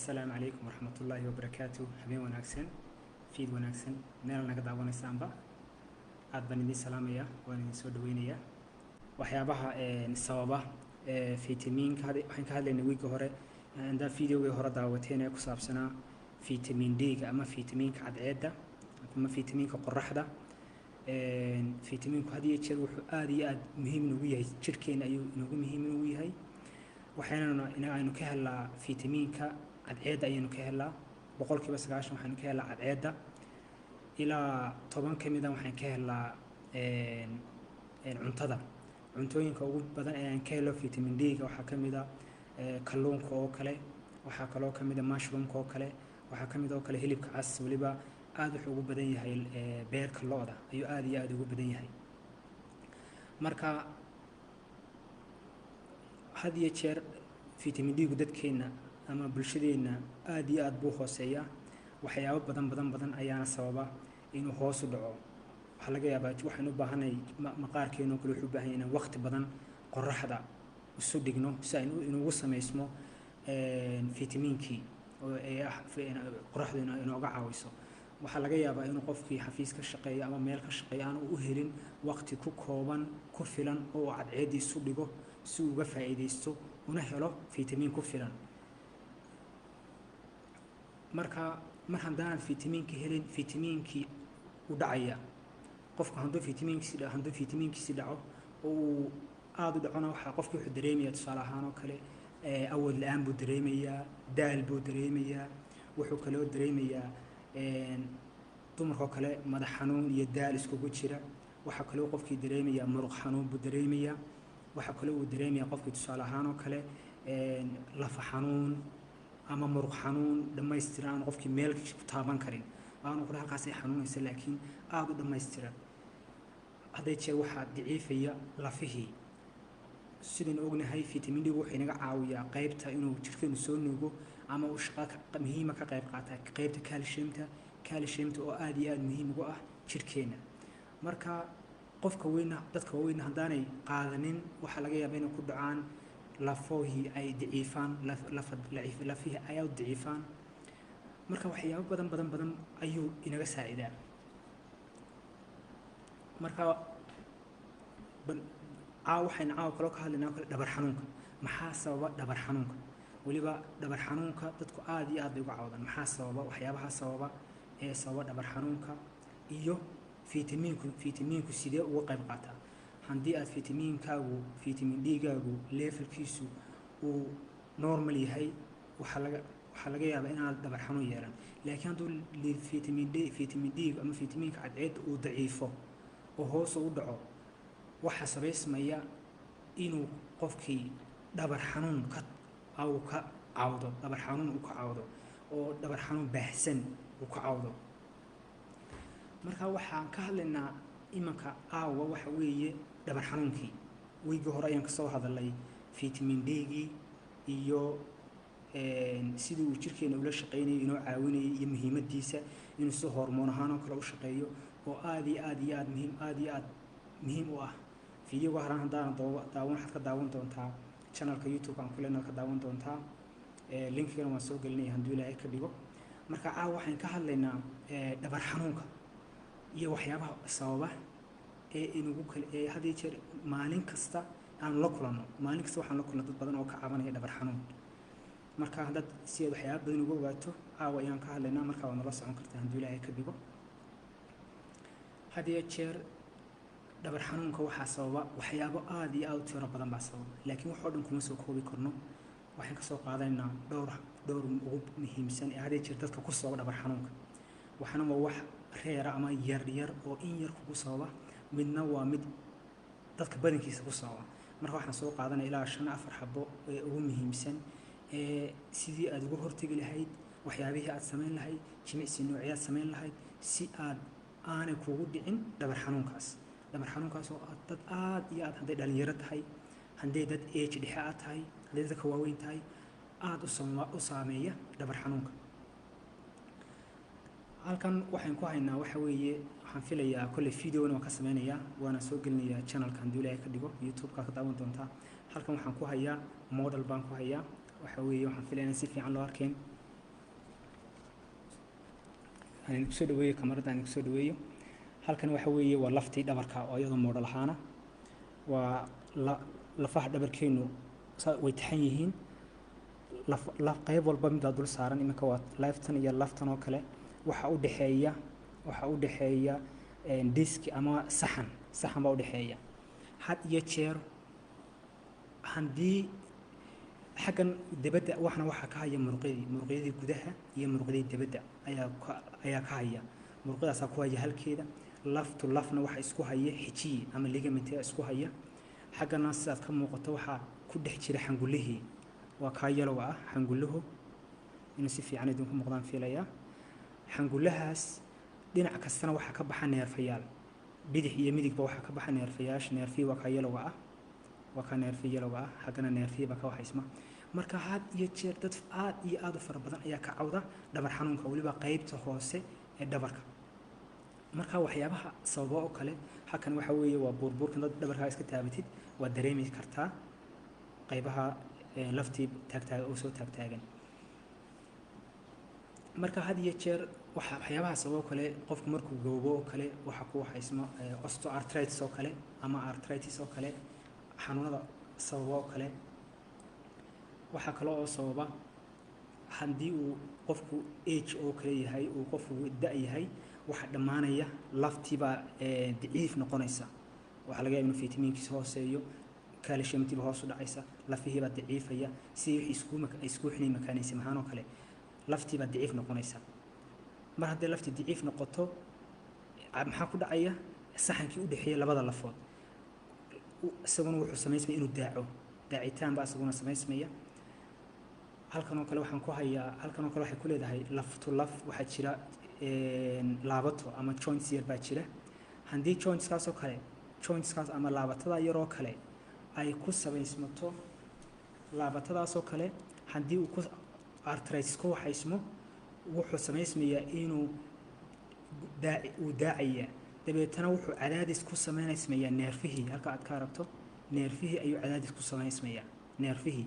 السلام عليكم ورحمة الله وبركاته. habeen wanaagsan fiid wanaagsan meel naga daawanaysaanba aad baan idin salaamaya waan idin soo dhaweynayaa waxyaabaha sababa fitamiinka waxaan ka hadlaynay wiiga hore inda videoga hore daawateen ee ku saabsanaa vitamin D ama fitamiinka cadceedda ama fitamiinka qorraxda fitamiinku had iyo jeer wuxuu aad iyo aad muhiim ugu yahay jirkeena ayuu inagu muhiim ugu yahay waxaana aynu ka helnaa fitamiinka cadceedda ayaynu ka helnaa 90% waxaanu ka helnaa cadceedda ilaa 10 kamid ah waxaan ka helnaa cuntada cuntooyinka ugu badan ee aan ka helo vitamin D ga waxaa kamid ah kalluunka oo kale waxaa kaloo kamid ah mushroomka oo kale waxaa kamid oo kale hilibka cas waliba aad wuxuu ugu badan yahay beerka lo'da ayuu aad iyo aad ugu badan yahay marka had iyo jeer vitamin D gu dadkeena ama bulshadeena aad iyo aad buu hooseeyaa waxyaabo badan ayaana sababa inuu hoos u dhaco waxa laga yaabaa waxaan u baahanay maqaarkeena kale wuxuu u baahan yahay inaan waqti badan qorraxda isu dhigno si aynu inugu sameysmo fitamiinkii oo ay qorraxdu inooga caawiso waxaa laga yaabaa inuu qofkii xafiis ka shaqeeyo ama meel ka shaqeeyo aan u helin waqti ku kooban ku filan oo cadceed isu dhigo si uu uga faa'iideysto una helo fitamiin ku filan marka mar haddaan fitamiinka helin fitamiinkii u dhacaya qofka hadduu fitamiinkiisi dhaco oo aad u dhacona waxa qofkii wuxuu dareemayaa tusaale ahaan oo kale awood la'aan buu dareemayaa daal buu dareemayaa wuxuu kaloo dareemayaa dumarka kale madax xanuun iyo daal iskugu jira waxa kaloo qofkii dareemayaa muruq xanuun buu dareemayaa waxa kaloo uu dareemayaa qofkii tusaale ahaan oo kale lafa xanuun ama muruq xanuun dhammaystiran qofkii meel ku taaban karin aanu ku halkaas ay xanuunaysa laakiin aad u dhammaystiran haday jeer waxa daciifaya lafihii sidaan ognahay vitamin D wuxuu inaga caawiyaa qaybta inuu jirkeenu soo nuugo ama uu shaqo muhiim ka qayb qaata qaybta calciumta oo aad iyo aad muhiim ugu ah jirkeena marka qofka weyn dadka weyn hadaanay qaadanin waxa laga yaabaa inay ku dhacaan lafoohii ay daciifaan lafihii ay daciifaan marka waxyaabo badan ayuu inaga saacidaa marka waxaan kaloo ka hadlaynaa dhabar xanuunka maxaa sababa dhabar xanuunka waliba dhabar xanuunka dadku aad iyo aad bay uga caawdaan maxaa sababa waxyaabaha sababa dhabar xanuunka iyo fitamiinku sidee uga qayb qaataa haddii aad vitamin D gaagu levelkiisu uu normal yahay waxaa laga yaabaa inaad dhabar xanuun yeelan laakiin hadduu vitamin D ama fitamiinka cadceedda uu daciifo oo hoos u dhaco waxa sabaysmaya inuu qofkii dhabar xanuun ka cawdo oo dhabar xanuun baahsan uu ka cawdo marka waxaan ka hadlaynaa imanka waxa weeye dhabar xanuunkii wiigii hore ayaan kasoo hadalay vitamin D gii iyo sidii uu jirkeena ula shaqeynayay inoo caawinayay iyo muhiimadiisa inuu si hormoon ahaan oo kale u shaqeeyo oo aad iyo aad muhiim u ah videoga horaan haddaan waxaad ka daawan doontaa channelka YouTube aan ku leenahay ka daawan doontaa linkigana waan soo gelinaya haddii Ilaahay ka dhigo marka waxaan ka hadlaynaa dhabar xanuunka iyo waxyaabaha sababa inugu kale hadii jeer maalin kasta aan la kulano waxaan la kulano dad badan oo ka cabanaya dhabar xanuun marka hadda si aad waxyaabo badan uga ogaato ayaan ka hadlaynaa marka waad nala socon kartaa haddii Ilaahay ka dhigo hadii jeer dhabar xanuunka waxaa sababa waxyaabo aad iyo aad u tiro badan baa sababa laakiin wax oo dhan kuma soo koobi karno waxaan ka soo qaadanaynaa dhowr ugu muhiimsan ee hadii jeer dadka ku sababa dhabar xanuunka waxana waa wax reera ama yar oo in yar kugu sababa midna waa mid dadka badankiisa ku sababa marka waxaan soo qaadanay ilaa 4 xabo ee ugu muhiimsan sidii aad uga hortagi lahayd waxyaabihii aad sameyn lahayd jimicsi noocyada sameyn lahayd si aad aanay kugu dhicin dhabar xanuunkaas oo dad aad iyo aad haday dhalinyaro tahay haday dad age dhexe aad tahay haday dadka waaweyn tahay aad u saameeya dhabar xanuunka halkan waxaan ku haynaa waxa weeye waxaan filayaa kulli videona waan ka sameynayaa waana soo gelinayaa channelka haddii Ilaahay ka dhigo YouTube-ka ka daawan doontaa halkan waxaan ku hayaa model baan ku hayaa waxa weeye waxaan filayaa si fiican loo arkeen aan ku soo dhaweeyo kamarada aan ku soo dhaweeyo halkan waxa weeye waa laftii dhabarka oo iyadoo moodal ahaana waa lafaha dhabarkeenu way taxan yihiin qayb walba mid dul saaran iminka waa laftan iyo laftan oo kale waxa u dhaxeeya disk ama saxan baa u dhaxeeya had iyo jeer haddii xaggan dibadda waxa ka haya muruqyadii gudaha iyo muruqyadii dibadda ayaa ka haya muruqyadaasaa ku haya halkeeda lafna waxa isku haya xijiye ama ligament isku haya xaggana sidaad ka muuqato waxaa ku dhex jira xangulihii waa kaa yalowa ah xanguluhu inuu si fiican idinku muuqdaan fiilayaa xangulahaas dhinac kastana waxaa ka baxa neerfayaal bidix iyo midigba waxaa ka baxa neerfayaasha neerfii waa kaa yalowa ah waa kaa neerfi yalowa ah xaggana neerfii baa ka waxaysma marka had iyo jeer dad aad iyo aad u fara badan ayaa ka cawda dhabar xanuunka weliba qaybta hoose ee dhabarka marka waxyaabaha sababa oo kale halkan waxa weeye waa buurbuurkan dad dhabarkaa iska taabatid waa dareemi kartaa qaybaha laftii oo soo taagtaagan marka had iyo jeer waxyaabaha sababa oo kale qofku markuu gowbo oo kale waxa ku waxaysma osteoarthritis oo kale ama arthritis oo kale xanuunada sababa oo kale waxaa kale oo sababa haddii uu qofku age oo kale yahay uu qofku da' yahay waxa dhammaanaya laftiibaa daciif noqonaysa waxaa laga yaaba inuu fitamiinkiisa hooseeyo calciumtiiba hoos u dhacaysa lafihiibaa daciifaya si wixii isku xinay makaanaysa mahaan oo kale laftiibaa daciif noqonaysa mar haddii laftii daciif noqoto maxaa ku dhacaya saxankii u dhexeeya labada lafood isaguna wuxuu samaysmaya inuu daacitaan baa isaguna samaysmaya halkan oo kale waxaan ku hayaa halkan oo kale waxay ku leedahay laf to laf waxaa jira laabato ama joints yar baa jira haddii jointskaas oo kale jointskaas ama laabatada yaroo kale ay ku samaysmato laabatadaasoo kale haddii uu ku arthritis ku waxaysmo wuxuu samaysmayaa inuu daacaya dabeetana wuxuu cadaadis ku samaysmayaa neerfihii halka aad ka aragto neerfihii ayuu cadaadis ku samaysmayaa neerfihii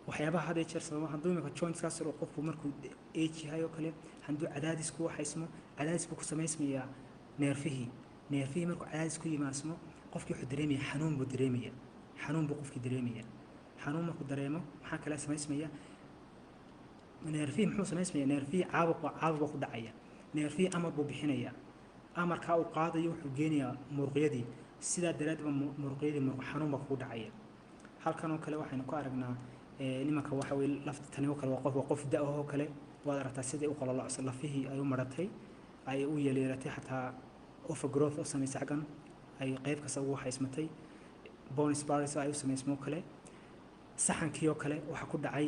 waxyaabaha hadee jeer sababa hadduu imika jointskaas oo qofku markuu age yahay oo kale hadduu cadaadis ku waxaysmo cadaadis buu ku samaysmayaa neerfihii markuu cadaadis ku yimaasmo qofkii wuxuu dareemaya xanuun buu qofkii dareemaya xanuun markuu dareemo maxaa kale samaysmaya neerfihii muxuu samaysmaya neerfihii caabuqa ku dhacaya neerfihii amar buu bixinaya amarkaa uu qaadayo wuxuu geenayaa muruqyadii sidaa daraaddeed muruqyadii xanuun baa kugu dhacaya halkan oo kale waxaynu ku aragnaa nimanka waxa weye lafta tani oo kale waa qof da' oo kale waad aragtaa sidai u qalolocsan lafihii ay u maratay ay u yeeleelatay xataa overgrowth oo samaysay xaggan ay qayb kasta ugu waxaysmatay bone spurs ay u samaysmo kale saxankii oo kale waxa ku dhacay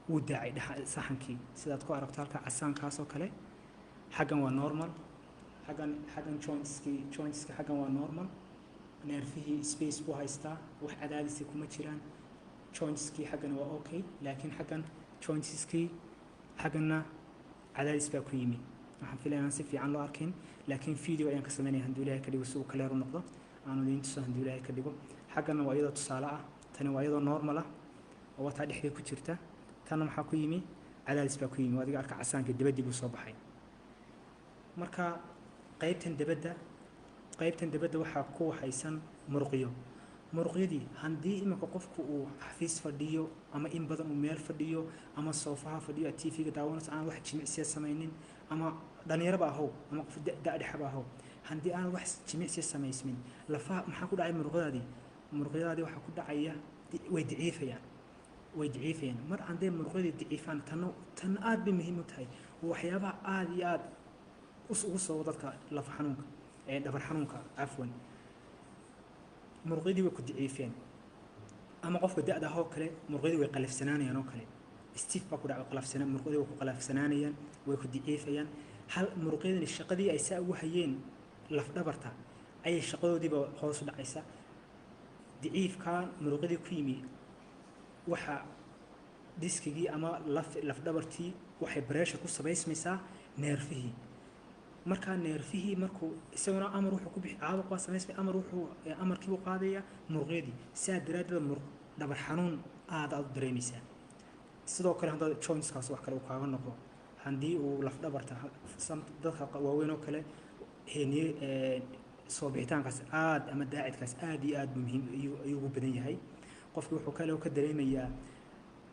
wuu daacay saxankii sidaad ku aragto halka casaankaas oo kale xaggan waa normal xaggan jointska xaggan waa normal neerfihii space buu haystaa wax cadaadisi kuma jiraan jointskii xaggana waa okay laakiin xaggan jointskii xagganna cadaadis baa ku yimi waxaan filaya inaan si fiican loo arkin laakiin video ayaan ka sameynaya hadduu ilaahay ka dhigo si uu kaleer u noqdo aanu idiin tuso hadduu ilaahay ka dhigo xagganna waa iyadoo tusaale ah tani waa iyadoo normal ah oo wataa dhexdii ku jirta tanna maxaa ku yimi cadaadis baa ku yimi adiga arka casaanka dibaddii buu soo baxay marka qaybtan dibadda waxaa ku waxaysan muruqyadii haddii iminka qofku uu xafiis fadhiyo ama in badan uu meel fadhiyo ama soofaha fadhiyo tvga daawanayso aan wax jimicsiya samaynin ama dhalinyaraba ahow ama qof da-dhexaba ahow haddii aan wax jimicsiya samaysmin lafaha maxaa ku dhacay muruqyadaadii waxaa ku dhacaya way daciifayaan mar hadday muruqyadii daciifaan tan aad bay muhiim u tahay waxyaabaha aad iyo aad ugu soo dadka lafa xanuunka dhabar xanuunka cafwan muruqyadii way ku daciifeen ama qofka da-da ahoo kale muruqyadii way qalafsanaanayaan oo kale stiff baa ku dhaca muruqyadii way ku qalafsanaanayaan way ku daciifayaan hal muruqyadani shaqadii ay saa ugu hayeen lafdhabarta ayay shaqadoodiiba hoos u dhacaysa daciifkaa muruqyadii ku yimi waxa diskigii ama lafdhabartii waxay bareesha ku samaysmaysaa neerfihii markaa neerfihii markuu isaguna amar wuxuu ku bixi caabuq baa samaysmay amarkii buu qaadaya muruqyadii sidaa daraaddeed dhabar xanuun aad u dareemaysaa sidoo kale haddaad jointskaas wax kale uu kaaga noqdo haddii uu lafdhabarta dadka waaweyn oo kale soo bixitaankaas aad ama daacidkaas aad iyo aad buu muhiim ayuu ugu badan yahay. qofkii wuxuu kale ka dareemayaa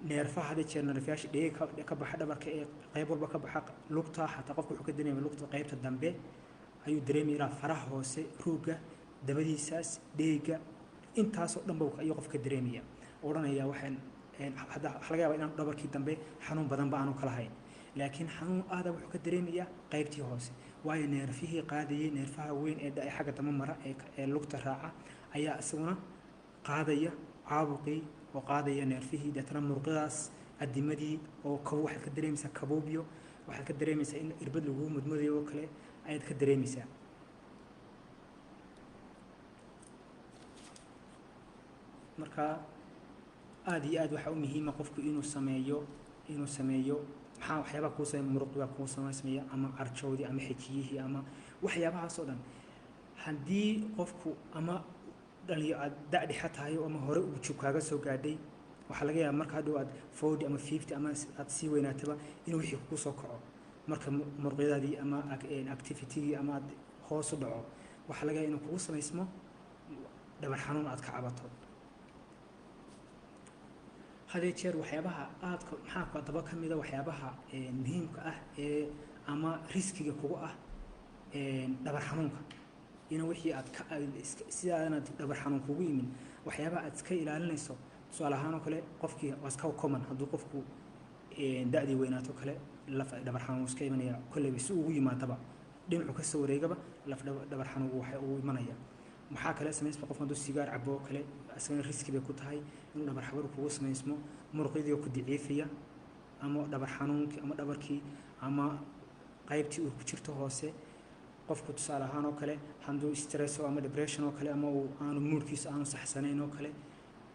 neerfaha hadii jeer neerfayaasha dheega ka baxa dhabarka ee qayb walba ka baxa lugta, xataa qofku wuxuu ka dareemayaa lugta qaybta dambe ayuu dareemayaa faraha hoose, ruuga dabadiisaas, dheega intaasoo dhan buu ayuu qofka dareemayaa. odhanaya waxaan hadda laga yaabaa inaan dhabarkii dambe xanuun badan ba aanu kala hayn, laakiin xanuun aada wuxuu ka dareemayaa qaybtii hoose, waayo neerfihii qaadayay neerfaha weyn ee xagga dambe mara ee lugta raaca ayaa isaguna qaadaya caabuqii oo qaadaya neerfihii, deetana murqadaas adimadii oo waxaad ka dareemaysaa kabuubyo, waxaad ka dareemaysaa in irbad lagu mudmadayo oo kale ayaad ka dareemaysaa. marka aad iyo aad waxaa u muhiima qofku inuu sameeyo maxaa waxyaabaha kuu sameeya muruqda kuu sameysmaya ama arjoodii ama xijiyihii ama waxyaabahaasoo dhan. haddii qofku ama dhaliyo aad da-dhexa tahay ama hore uu jug kaaga soo gaadhay, waxaa laga yaaba marka hadhow aad 40 ama 50 ama aad sii weynaataba inuu wixii kugu soo kaco, marka muruqyadaadii ama activity-gii ama aad hoos u dhaco, waxaa laga yaaba inuu kugu samaysmo dhabar xanuun aad ka cabato. hadee jeer waxyaabaha aadka maxaa daba ka mida waxyaabaha muhiimka ah ee ama riskiga kugu ah dhabar xanuunka, in wixii aad ka sidaana dhabar xanuun kugu yimin waxyaabaha aad iska ilaalinayso. tusaale ahaan oo kale qofkii waa iska common hadduu qofku da-dii weynaato kale dhabar xanuun iska imanaya kolleyba si ugu yimaadaba dhinacu ka soo wareegaba dhabar xanuun waxa uu imanaya. maxaa kale samaysma qofka hadduu sigaar cabo oo kale asagana riski bay ku tahay inuu dhabar xanuun kugu samaysmo, muruqyadii oo ku daciifaya ama dhabar xanuunkii ama dhabarkii ama qaybtii uu ku jirto hoose. qofku tusaale ahaan oo kale hadduu stress ama depression oo kale ama uu aanu moodkiisa aanu saxsanayn oo kale,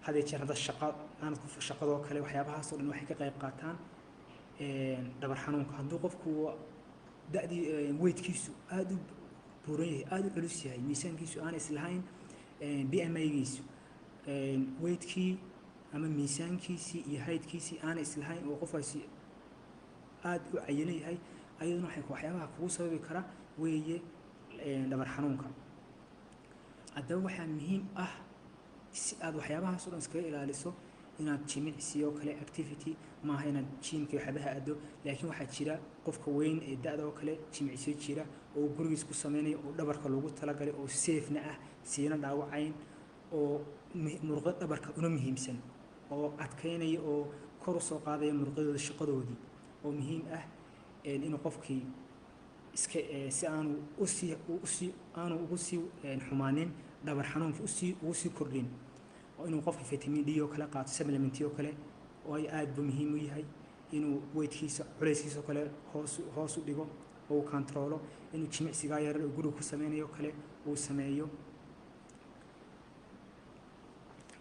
hadee jeer hadda shaqadoo kale waxyaabahaasoo dhan waxay ka qayb qaataan dhabar xanuunka. hadduu qofku da-dii weydkiisu aada u buuran yahay, aada u culus yahay, miisaankiisu aan islahayn, BMI-giisu weydkii ama miisaankiisii iyo haydkiisii aan islahayn oo qofkaasi aada u cayilo yahay, ayaduna waxyaabaha kugu sababi kara weeye dhabar xanuunka. haddaba waxaa muhiim ah si aad waxyaabahaas oo dhan iskaga ilaaliso inaad jimicsi oo kale activity maaha inaad jiimka waxyaabaha aado, laakiin waxaa jira qofka weyn ee da-da oo kale jimicsiyo jira oo gurigiis ku sameynayo oo dhabarka loogu talagalay oo safena ah, siina dhaawacayn, oo muruqda dhabarka una muhiimsan oo adkaynaya oo kor u soo qaadaya muruqyadooda shaqadoodii, oo muhiim ah inuu qofkii iska si aanu ugu sii xumaanin dhabar xanuunka ugu sii kordhin, oo inuu qofka vitamin D oo kale qaato, supplement oo kale oo ay aad buu muhiim u yahay, inuu weydkiisa culayskiisa oo kale hoos u dhigo oo uu controlo, inuu jimicsigaa yaran oo guriga ku sameynayo kale uu sameeyo.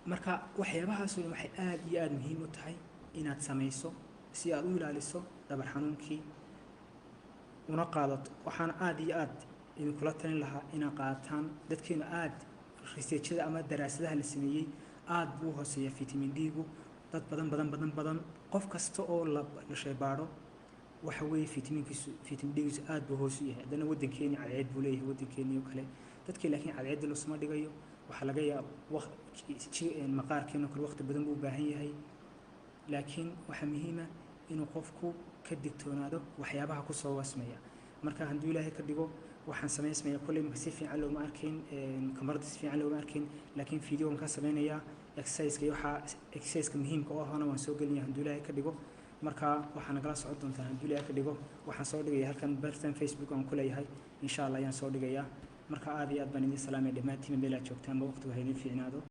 marka waxyaabahaas waxay aad iyo aad muhiim u tahay inaad samayso si aad u ilaaliso dhabar xanuunkii una qaadato. waxaana aad iyo aad idinkula talin lahaa inaad qaataan dadkeena aad researchada ama daraasadaha la sameeyey aad buu hooseeya vitamin D-gu dad badan qof kasta oo la shaybaadho waxa weeye vitamin D-giisu aad buu hoos u yahay. haddana waddankeeni cadceed buu leeyahay waddankeeni oo kale, dadkii laakiin cadceedda loosuma dhigayo. waxaa laga yaaba maqaarkeena kale waqti badan buu u baahan yahay, laakiin waxaa muhiima inuu qofku ka digtoonaado waxyaabaha ku soo wasmaya. marka hadduu ilaahay ka dhigo waxaan samaysmaya kolley marka si fiican looma arkin kamarada si fiican looma arkin, laakiin videogan ka samaynayaa exercise-ka iyo waxaa exercise-ka muhiimka u ahana waan soo gelinaya hadduu ilaahay ka dhigo. marka waxaa nagala socon doontaa hadduu ilaahay ka dhigo. waxaan soo dhigaya halkan bartan Facebook aan ku leeyahay, insha Allah ayaan soo dhigayaa. marka aad iyo aad baan idin salaamay dhammaantiin meel aad joogtaan ba waqtigu ha idin fiicnaado.